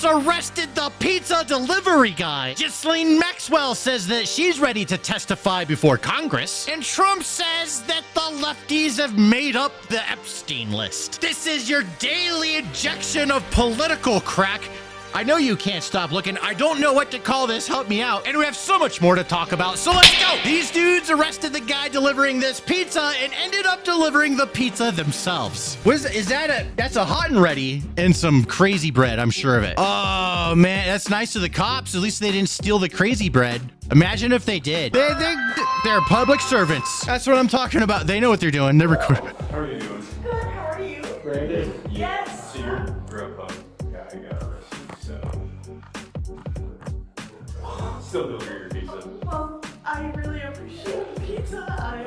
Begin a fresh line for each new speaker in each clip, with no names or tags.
arrested the pizza delivery guy. Ghislaine Maxwell says that she's ready to testify before Congress. And Trump says that the lefties have made up the Epstein list. This is your daily injection of political crack. I know you can't stop looking. I don't know what to call this. Help me out. And we have so much more to talk about. So let's go. These dudes arrested the guy delivering this pizza and ended up delivering the pizza themselves. What is that? That's a hot and ready and some crazy bread. I'm sure of it. Oh man, that's nice of the cops. At least they didn't steal the crazy bread. Imagine if they did. They're public servants. That's what I'm talking about. They know what they're doing. They're recording.
How are you doing?
Good, how are you?
Brandon?
Yes.
So you're Grubhub guy, I got arrested, so. Still deliver your pizza.
Well, I really appreciate the pizza.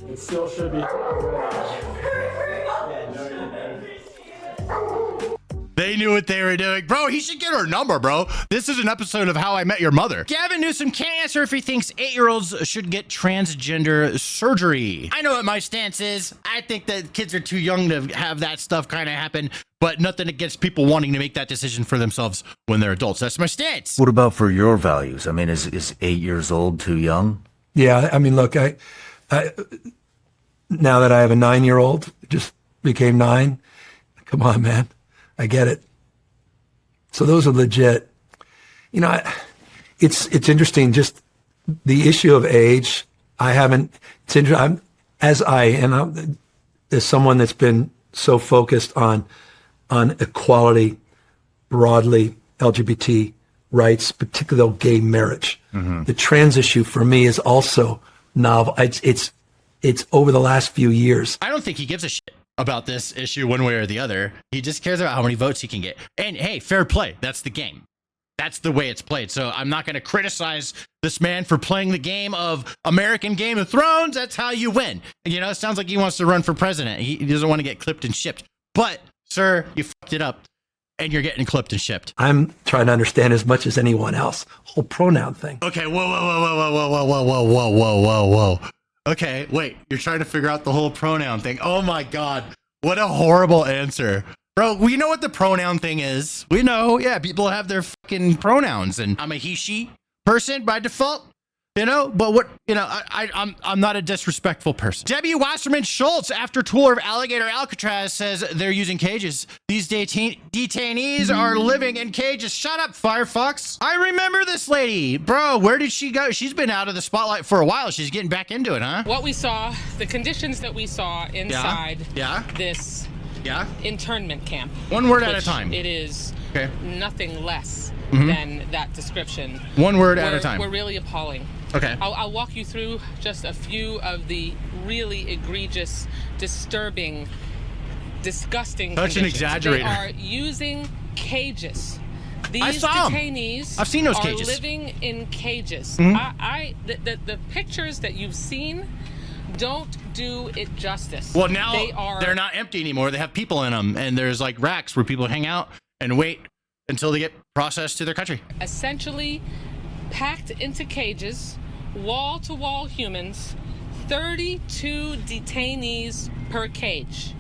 It still should be.
They knew what they were doing. Bro, he should get her number, bro. This is an episode of How I Met Your Mother. Gavin Newsom can't answer if he thinks 8-year-olds should get transgender surgery. I know what my stance is. I think that kids are too young to have that stuff kind of happen, but nothing against people wanting to make that decision for themselves when they're adults. That's my stance.
What about for your values? I mean, is 8 years old too young?
Yeah, I mean, look, I now that I have a 9-year-old, just became 9. Come on, man. I get it. So those are legit. You know, it's interesting. Just the issue of age. As someone that's been so focused on equality, broadly LGBT rights, particularly gay marriage. Mm-hmm. The trans issue for me is also novel. It's over the last few years.
I don't think he gives a shit about this issue one way or the other. He just cares about how many votes he can get. And hey, fair play. That's the game. That's the way it's played. So I'm not going to criticize this man for playing the game of American Game of Thrones. That's how you win. You know, it sounds like he wants to run for president. He doesn't want to get clipped and shipped. But, sir, you fucked it up and you're getting clipped and shipped.
I'm trying to understand as much as anyone else. Whole pronoun thing.
Okay, whoa. Okay, wait, you're trying to figure out the whole pronoun thing. Oh my God, what a horrible answer. Bro, we know what the pronoun thing is. We know, yeah, people have their fucking pronouns, and I'm a he, she person by default, you know, but what, you know, I'm not a disrespectful person. Debbie Wasserman Schultz, after tour of Alligator Alcatraz, says they're using cages. These detainees are living in cages. Shut up, Firefox. I remember this lady. Bro, where did she go? She's been out of the spotlight for a while. She's getting back into it, huh?
What we saw, the conditions that we saw inside this internment camp.
One word at a time.
It is nothing less than that description.
One word at a time.
We're really appalling.
Okay.
I'll walk you through just a few of the really egregious, disturbing, disgusting
Such
conditions.
an exaggerator.
They are using cages. These
I saw
detainees
I've seen those cages.
are living in cages. The pictures that you've seen don't do it justice.
Well, now they're not empty anymore. They have people in them, and there's like racks where people hang out and wait until they get processed to their country.
Essentially packed into cages, wall-to-wall humans, 32 detainees per cage.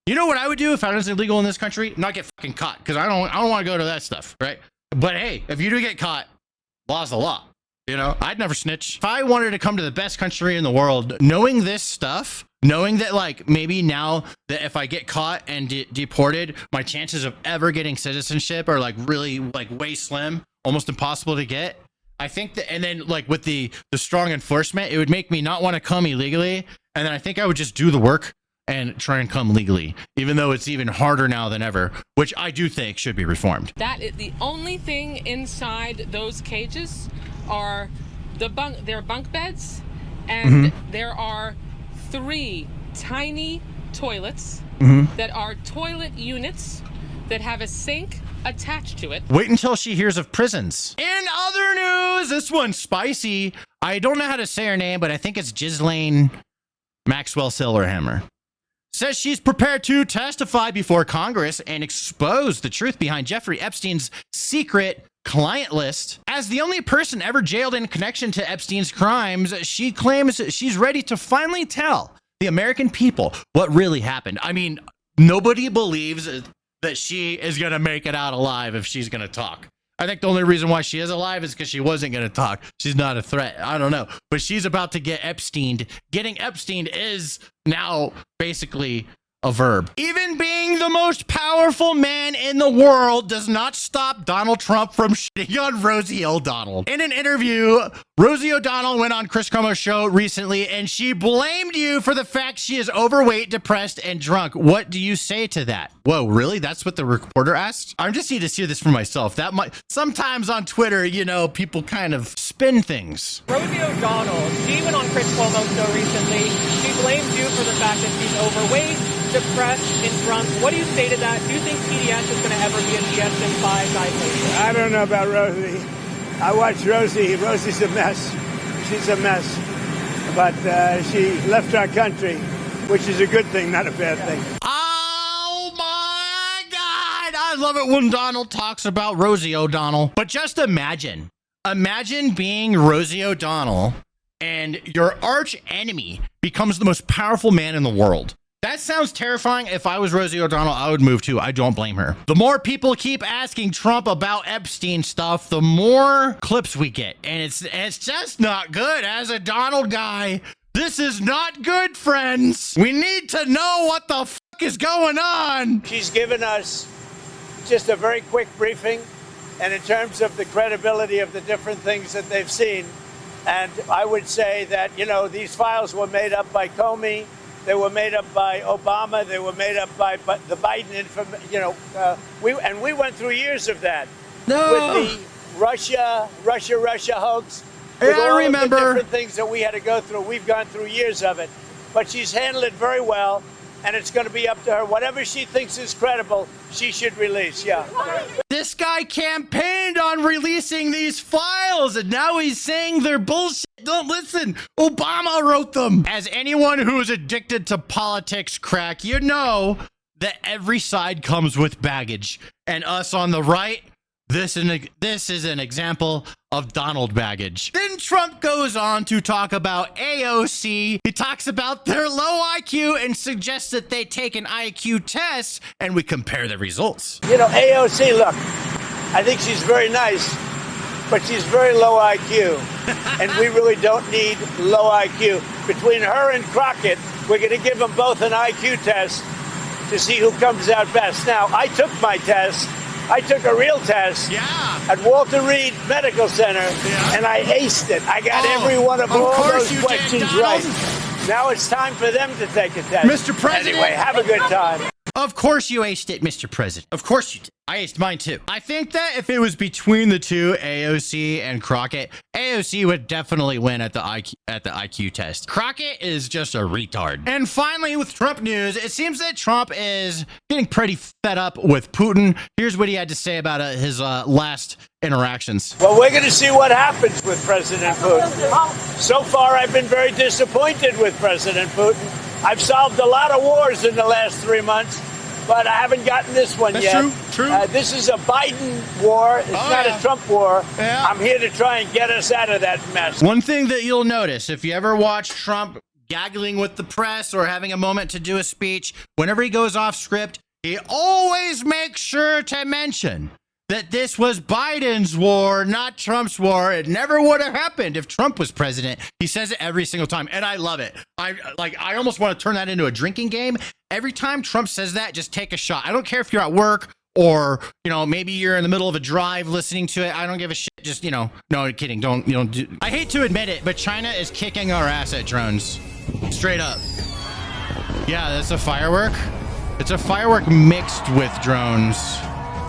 You know what I would do if I was illegal in this country? Not get fucking caught, because I don't want to go to that stuff, right? But hey, if you do get caught, law's the law. You know, I'd never snitch. If I wanted to come to the best country in the world, knowing this stuff, knowing that like maybe now that if I get caught and deported, my chances of ever getting citizenship are like really like way slim, almost impossible to get. I think that, and then like with the strong enforcement, it would make me not want to come illegally. And then I think I would just do the work and try and come legally, even though it's even harder now than ever, which I do think should be reformed.
That is the only thing inside those cages are their bunk beds, and there are 3 tiny toilets that are toilet units that have a sink attached to it.
Wait until she hears of prisons. In other news, this one's spicy. I don't know how to say her name, but I think it's Ghislaine Maxwell Silverhammer. Says she's prepared to testify before Congress and expose the truth behind Jeffrey Epstein's secret client list. As the only person ever jailed in connection to Epstein's crimes, she claims she's ready to finally tell the American people what really happened. I mean, nobody believes that she is going to make it out alive if she's going to talk. I think the only reason why she is alive is because she wasn't going to talk. She's not a threat. I don't know. But she's about to get Epsteined. Getting Epsteined is now basically a verb. Even being the most powerful man in the world does not stop Donald Trump from shitting on Rosie O'Donnell. In an interview, Rosie O'Donnell went on Chris Cuomo's show recently, and she blamed you for the fact she is overweight, depressed, and drunk. What do you say to that? Whoa, really? That's what the reporter asked? I just need to see this for myself. That might sometimes on Twitter, you know, people kind of spin things.
Rosie O'Donnell, she went on Chris Cuomo's show recently. She blamed you for the fact that she's overweight, depressed, and drunk. What do you say to that? Do you think PDS is going to ever be a DSM-5 diagnosis?
I don't know about Rosie. I watch Rosie. Rosie's a mess. She's a mess. But she left our country, which is a good thing, not a bad thing.
Oh my God! I love it when Donald talks about Rosie O'Donnell. But just imagine being Rosie O'Donnell and your arch enemy becomes the most powerful man in the world. That sounds terrifying. If I was Rosie O'Donnell, I would move too. I don't blame her. The more people keep asking Trump about Epstein stuff, the more clips we get. And it's just not good. As a Donald guy, this is not good, friends. We need to know what the fuck is going on.
She's given us just a very quick briefing, and in terms of the credibility of the different things that they've seen. And I would say that, you know, these files were made up by Comey. They were made up by Obama. They were made up by the Biden information. You know, we went through years of that.
No.
With the Russia hoax. With
Yeah, I
all
remember.
of the different things that we had to go through. We've gone through years of it. But she's handled it very well, and it's going to be up to her. Whatever she thinks is credible, she should release, yeah.
This guy campaigned on releasing these files, and now he's saying they're bullshit. Don't listen. Obama wrote them. As anyone who is addicted to politics crack, you know that every side comes with baggage. And us on the right, this is an example of Donald baggage. Then Trump goes on to talk about AOC. He talks about their low IQ and suggests that they take an IQ test and we compare the results.
You know, AOC, look, I think she's very nice, but she's very low IQ. And we really don't need low IQ. Between her and Crockett, we're going to give them both an IQ test to see who comes out best. Now, I took my test. I took a real test at Walter Reed Medical Center, and I aced it. I got every one of all those questions right. Now it's time for them to take a test.
Mr. President.
Anyway, have a good time.
Of course you aced it, Mr. President. Of course you did. I aced mine too. I think that if it was between the two, AOC and Crockett, AOC would definitely win at the IQ test. Crockett is just a retard. And finally, with Trump news, it seems that Trump is getting pretty fed up with Putin. Here's what he had to say about his last interactions.
Well, we're going to see what happens with President Putin. So far, I've been very disappointed with President Putin. I've solved a lot of wars in the last 3 months, but I haven't gotten this one yet.
That's true.
This is a Biden war. It's not a Trump war.
Yeah.
I'm here to try and get us out of that mess.
One thing that you'll notice, if you ever watch Trump gaggling with the press or having a moment to do a speech, whenever he goes off script, he always makes sure to mention that this was Biden's war, not Trump's war. It never would have happened if Trump was president. He says it every single time, and I love it. I almost want to turn that into a drinking game. Every time Trump says that, just take a shot. I don't care if you're at work or, you know, maybe you're in the middle of a drive listening to it. I don't give a shit. Just, you know, no, I'm kidding. Don't do. I hate to admit it, but China is kicking our ass at drones. Straight up. Yeah, that's a firework. It's a firework mixed with drones.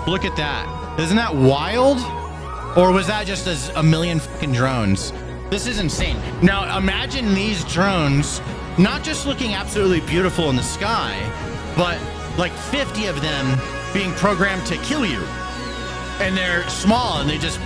Look at that. Isn't that wild? Or was that just a million fucking drones? This is insane. Now imagine these drones not just looking absolutely beautiful in the sky, but like 50 of them being programmed to kill you. And they're small and they just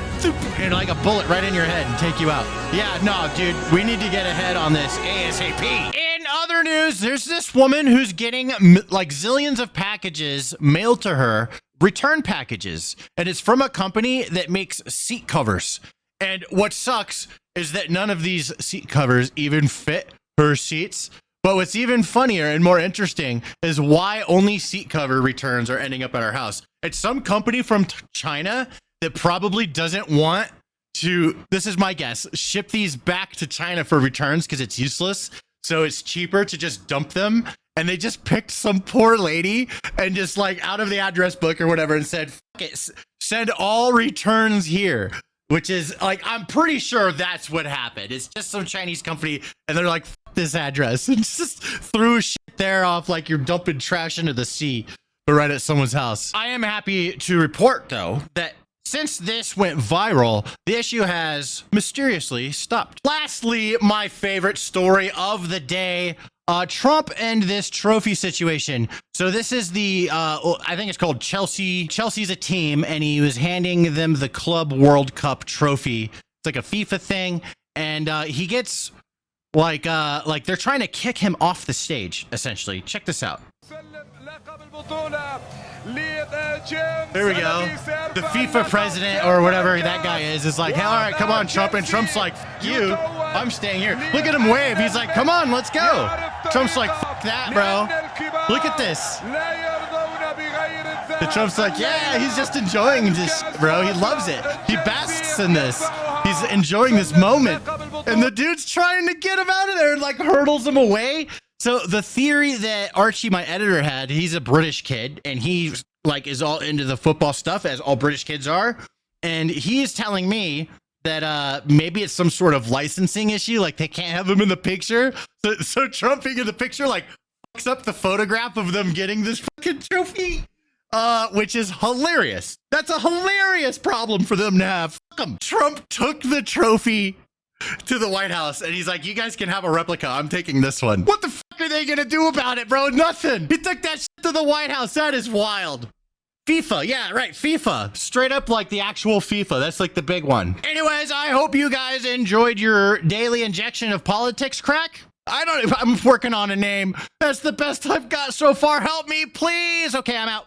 and like a bullet right in your head and take you out. Yeah, no, dude, we need to get ahead on this ASAP. In other news, there's this woman who's getting like zillions of packages mailed to her, return packages, and it's from a company that makes seat covers. And what sucks is that none of these seat covers even fit her seats, But what's even funnier and more interesting is why only seat cover returns are ending up at our house. It's some company from China that probably doesn't want to, this is my guess, ship these back to China for returns because it's useless. So it's cheaper to just dump them. And they just picked some poor lady and just like out of the address book or whatever and said, fuck it, send all returns here. Which is like, I'm pretty sure that's what happened. It's just some Chinese company and they're like, fuck this address, and just threw shit there off like you're dumping trash into the sea, but right at someone's house. I am happy to report though that since this went viral, the issue has mysteriously stopped. Lastly, my favorite story of the day, Trump and this trophy situation. So this is the, I think it's called Chelsea. Chelsea's a team, and he was handing them the Club World Cup trophy. It's like a FIFA thing, and he gets like they're trying to kick him off the stage. Essentially, check this out. There we go. The FIFA president or whatever that guy is like, hey, all right, come on, Trump. And Trump's like, you, I'm staying here. Look at him wave. He's like, come on, let's go. Trump's like, fuck that, bro. Look at this. And Trump's like, yeah, he's just enjoying this, bro. He loves it. He basks in this. He's enjoying this moment. And the dude's trying to get him out of there and like hurdles him away. So the theory that Archie, my editor, had, he's a British kid and he like is all into the football stuff, as all British kids are. And he's telling me that maybe it's some sort of licensing issue, like they can't have him in the picture. So Trump being in the picture like fucks up the photograph of them getting this fucking trophy, which is hilarious. That's a hilarious problem for them to have. Fuck 'em. Trump took the trophy to the White House and he's like, you guys can have a replica. I'm taking this one. What the fuck are they gonna do about it, bro? Nothing. He took that shit to the White House. That is wild. FIFA, yeah, right, FIFA. Straight up like the actual FIFA. That's like the big one. Anyways, I hope you guys enjoyed your daily injection of politics crack. I'm working on a name. That's the best I've got so far. Help me, please. Okay, I'm out.